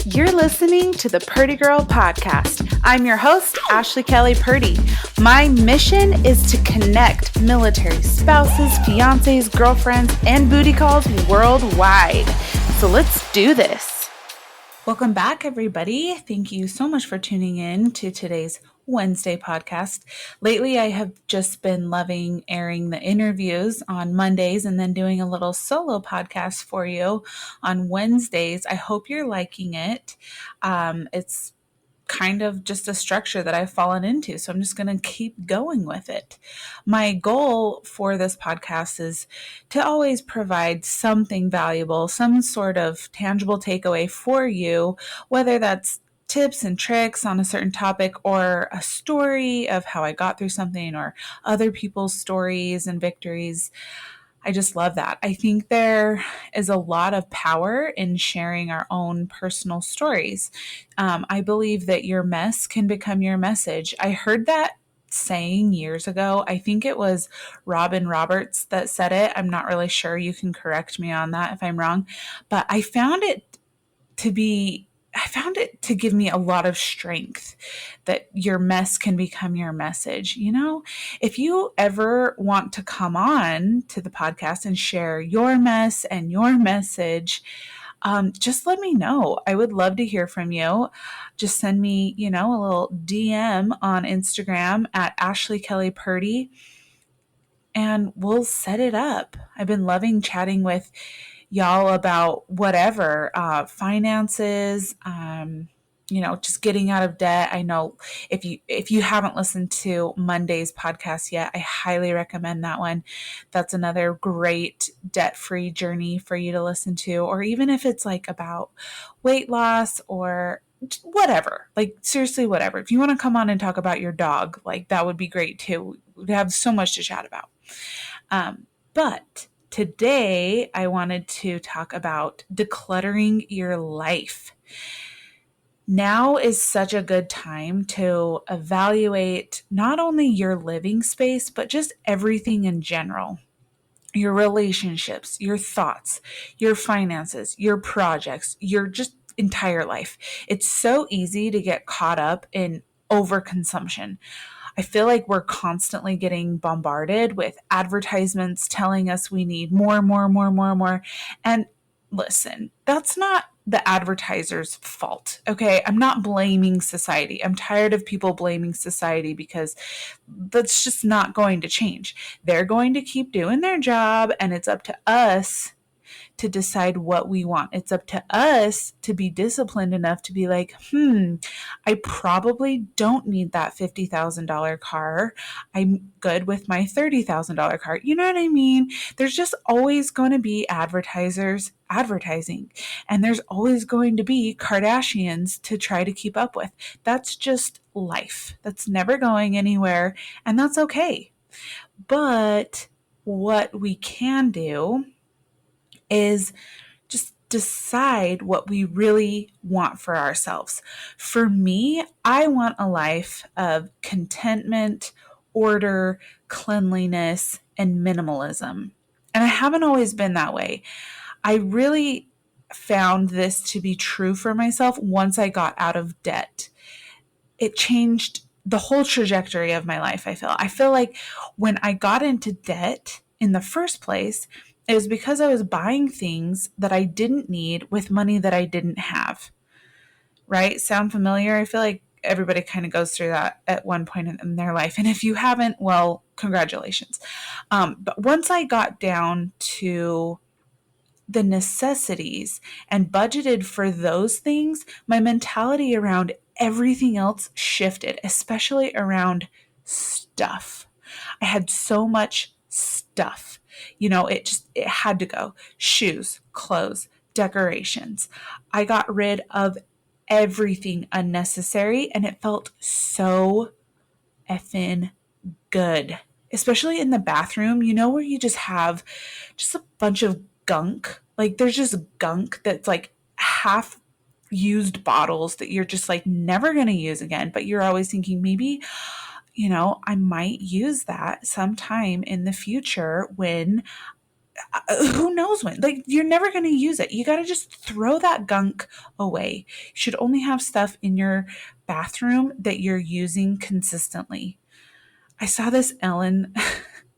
You're listening to the Purdy Girl Podcast. I'm your host, Ashley Kelly Purdy. My mission is to connect military spouses, fiancés, girlfriends, and booty calls worldwide. So let's do this. Welcome back, everybody. Thank you so much for tuning in to today's Wednesday podcast. Lately, I have just been loving airing the interviews on Mondays and then doing a little solo podcast for you on Wednesdays. I hope you're liking it. It's kind of just a structure that I've fallen into, so I'm just going to keep going with it. My goal for this podcast is to always provide something valuable, some sort of tangible takeaway for you, whether that's tips and tricks on a certain topic or a story of how I got through something or other people's stories and victories. I just love that. I think there is a lot of power in sharing our own personal stories. I believe that your mess can become your message. I heard that saying years ago. I think it was Robin Roberts that said it. I'm not really sure. You can correct me on that if I'm wrong. But I found it to give me a lot of strength that your mess can become your message. You know, if you ever want to come on to the podcast and share your mess and your message, just let me know. I would love to hear from you. Just send me, a little DM on Instagram at Ashley Kelly Purdy and we'll set it up. I've been loving chatting with y'all about whatever, finances, just getting out of debt. I know if you haven't listened to Monday's podcast yet, I highly recommend that one. That's another great debt-free journey for you to listen to, or even if it's like about weight loss or whatever, like seriously, whatever. If you want to come on and talk about your dog, like that would be great too. We'd have so much to chat about. But today, I wanted to talk about decluttering your life. Now is such a good time to evaluate not only your living space, but just everything in general. Your relationships, your thoughts, your finances, your projects, your just entire life. It's so easy to get caught up in overconsumption. I feel like we're constantly getting bombarded with advertisements telling us we need more. And listen, that's not the advertiser's fault, okay? I'm not blaming society. I'm tired of people blaming society because that's just not going to change. They're going to keep doing their job, and it's up to us to decide what we want. It's up to us to be disciplined enough to be like, I probably don't need that $50,000 car. I'm good with my $30,000 car. You know what I mean? There's just always going to be advertisers advertising, and there's always going to be Kardashians to try to keep up with. That's just life. That's never going anywhere, and that's okay. But what we can do is just decide what we really want for ourselves. For me, I want a life of contentment, order, cleanliness, and minimalism. And I haven't always been that way. I really found this to be true for myself once I got out of debt. It changed the whole trajectory of my life, I feel like when I got into debt in the first place, it was because I was buying things that I didn't need with money that I didn't have. Right? Sound familiar? I feel like everybody kind of goes through that at one point in their life. And if you haven't, well, congratulations. But once I got down to the necessities and budgeted for those things, my mentality around everything else shifted, especially around stuff. I had so much stuff. It had to go. Shoes, clothes, decorations. I got rid of everything unnecessary, and it felt so effing good, especially in the bathroom, where you just have just a bunch of gunk. Like there's just gunk that's like half used bottles that you're just like never going to use again, but you're always thinking maybe, I might use that sometime in the future when who knows when? Like, you're never going to use it. You got to just throw that gunk away. You should only have stuff in your bathroom that you're using consistently. I saw this Ellen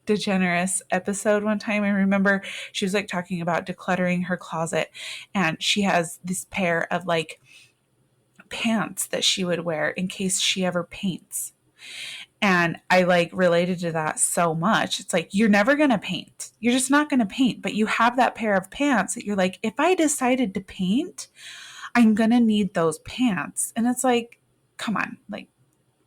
DeGeneres episode one time. I remember she was like talking about decluttering her closet, and she has this pair of like pants that she would wear in case she ever paints. And I like related to that so much. It's like, you're never going to paint. You're just not going to paint, but you have that pair of pants that you're like, if I decided to paint, I'm going to need those pants. And it's like, come on, like,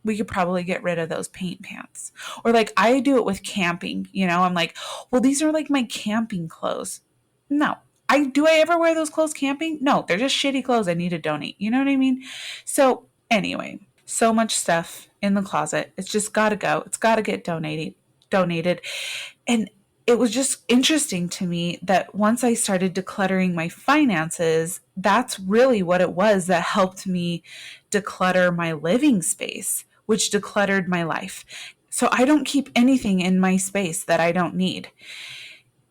we could probably get rid of those paint pants. Or like, I do it with camping, I'm like, well, these are like my camping clothes. No. I ever wear those clothes camping? No, they're just shitty clothes I need to donate. You know what I mean? So anyway, so much stuff in the closet. It's just got to go. It's got to get donated. And it was just interesting to me that once I started decluttering my finances, that's really what it was that helped me declutter my living space, which decluttered my life. So I don't keep anything in my space that I don't need.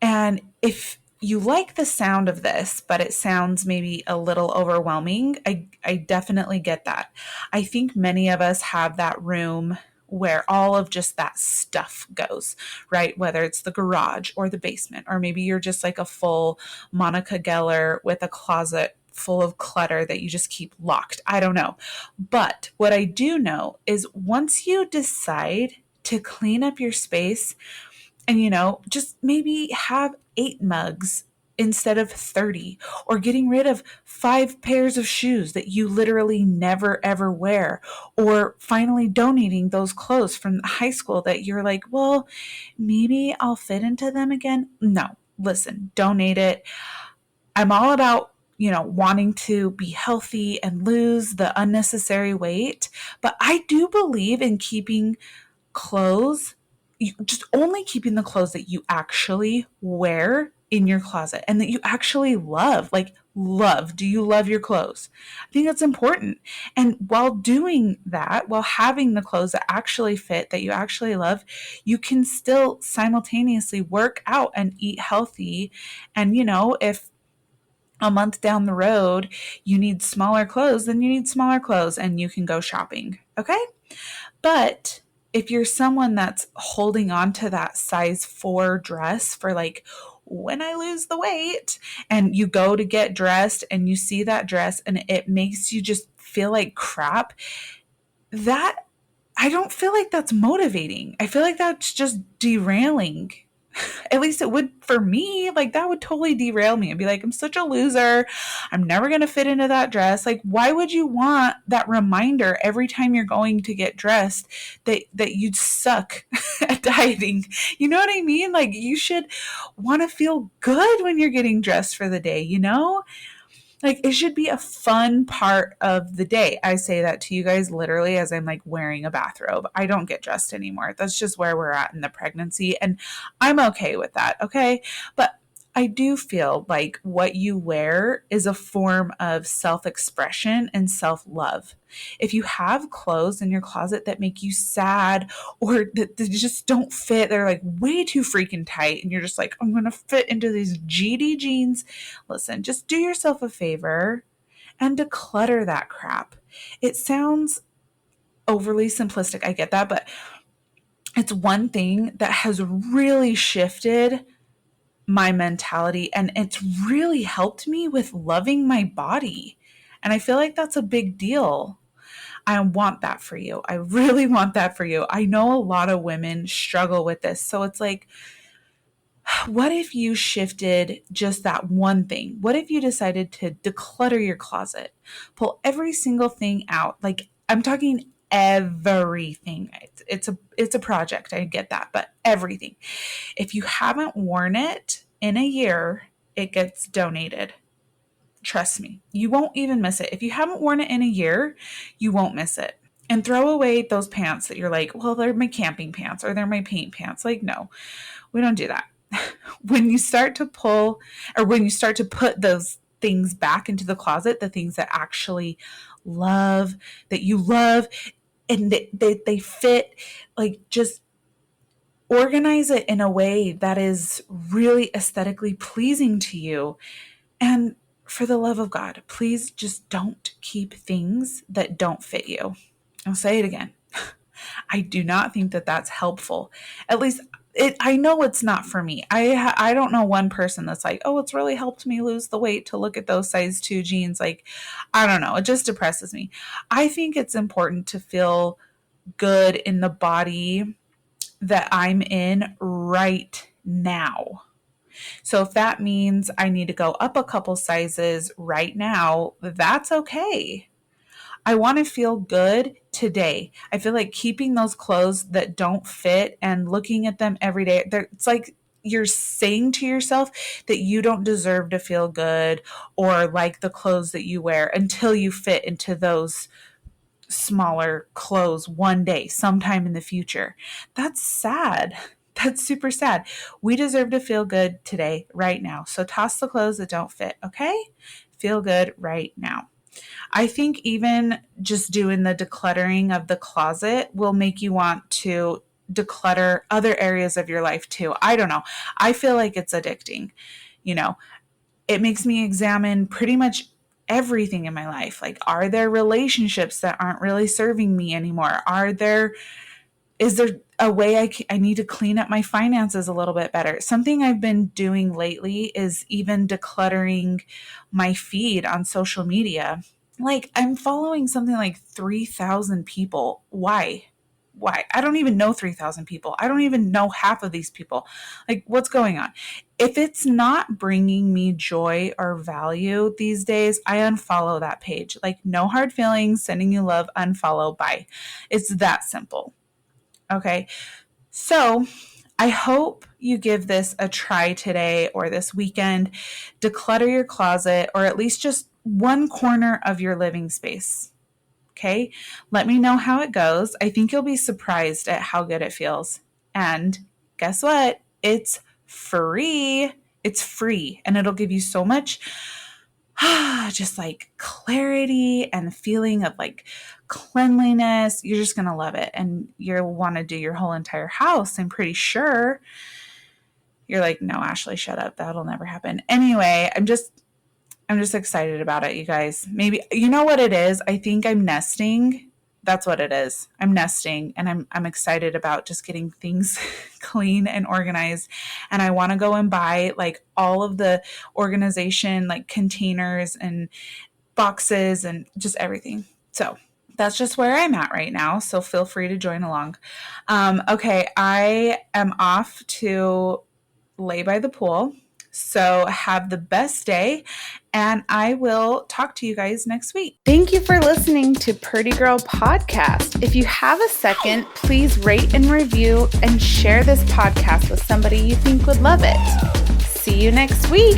And if you like the sound of this, but it sounds maybe a little overwhelming, I definitely get that. I think many of us have that room where all of just that stuff goes, right? Whether it's the garage or the basement, or maybe you're just like a full Monica Geller with a closet full of clutter that you just keep locked. I don't know. But what I do know is once you decide to clean up your space, and just maybe have 8 mugs instead of 30, or getting rid of 5 pairs of shoes that you literally never ever wear, or finally donating those clothes from high school that you're like, well, maybe I'll fit into them again. No, listen, donate it. I'm all about wanting to be healthy and lose the unnecessary weight, but I do believe in keeping clothes, just only keeping the clothes that you actually wear in your closet and that you actually love. Like, love. Do you love your clothes? I think that's important. And while doing that, while having the clothes that actually fit, that you actually love, you can still simultaneously work out and eat healthy. And, if a month down the road you need smaller clothes, then you need smaller clothes and you can go shopping. Okay? But if you're someone that's holding on to that size 4 dress for like, when I lose the weight, and you go to get dressed and you see that dress and it makes you just feel like crap, that I don't feel like that's motivating. I feel like that's just derailing. At least it would for me. Like, that would totally derail me and be like, I'm such a loser. I'm never going to fit into that dress. Like, why would you want that reminder every time you're going to get dressed that you'd suck at dieting? You know what I mean? Like, you should want to feel good when you're getting dressed for the day, Like, it should be a fun part of the day. I say that to you guys literally as I'm like wearing a bathrobe. I don't get dressed anymore. That's just where we're at in the pregnancy. And I'm okay with that. Okay. But I do feel like what you wear is a form of self-expression and self-love. If you have clothes in your closet that make you sad, or that they just don't fit, they're like way too freaking tight, and you're just like, I'm going to fit into these GD jeans. Listen, just do yourself a favor and declutter that crap. It sounds overly simplistic. I get that, but it's one thing that has really shifted my mentality, and it's really helped me with loving my body. And I feel like that's a big deal. I want that for you. I really want that for you. I know a lot of women struggle with this. So it's like, what if you shifted just that one thing? What if you decided to declutter your closet? Pull every single thing out. Like, I'm talking everything. It's a project. I get that, but everything. If you haven't worn it in a year, it gets donated. Trust me, you won't even miss it. If you haven't worn it in a year, you won't miss it. And throw away those pants that you're like, well, they're my camping pants or they're my paint pants. Like, no, we don't do that. When you start to pull, or when you start to put those things back into the closet, the things that actually that you love, and they fit, like, just Organize it in a way that is really aesthetically pleasing to you. And for the love of God, please just don't keep things that don't fit you. I'll say it again. I do not think that that's helpful. At least I know it's not for me. I don't know one person that's like, oh, it's really helped me lose the weight to look at those size 2 jeans. Like, I don't know. It just depresses me. I think it's important to feel good in the body that I'm in right now. So if that means I need to go up a couple sizes right now, that's okay. I want to feel good today. I feel like keeping those clothes that don't fit and looking at them every day, it's like you're saying to yourself that you don't deserve to feel good or like the clothes that you wear until you fit into those smaller clothes one day, sometime in the future. That's sad. That's super sad. We deserve to feel good today, right now. So toss the clothes that don't fit, okay? Feel good right now. I think even just doing the decluttering of the closet will make you want to declutter other areas of your life too. I don't know. I feel like it's addicting. It makes me examine pretty much everything in my life. Like, are there relationships that aren't really serving me anymore? Is there a way I need to clean up my finances a little bit better? Something I've been doing lately is even decluttering my feed on social media. Like, I'm following something like 3,000 people. Why? I don't even know 3,000 people. I don't even know half of these people. Like, what's going on? If it's not bringing me joy or value these days, I unfollow that page. Like, no hard feelings, sending you love, unfollow, bye. It's that simple. Okay. So I hope you give this a try today or this weekend. Declutter your closet, or at least just one corner of your living space. Okay. Let me know how it goes. I think you'll be surprised at how good it feels. And guess what? It's free. It's free, and it'll give you so much just like clarity and feeling of like cleanliness. You're just going to love it, and you'll want to do your whole entire house. I'm pretty sure. You're like, no, Ashley, shut up. That'll never happen. Anyway, I'm just excited about it, you guys. Maybe, you know what it is? I think I'm nesting. That's what it is. I'm nesting, and I'm excited about just getting things clean and organized. And I want to go and buy like all of the organization, like containers and boxes and just everything. So that's just where I'm at right now. So feel free to join along. Okay, I am off to lay by the pool. So have the best day, and I will talk to you guys next week. Thank you for listening to Purdy Girl Podcast. If you have a second, please rate and review and share this podcast with somebody you think would love it. See you next week.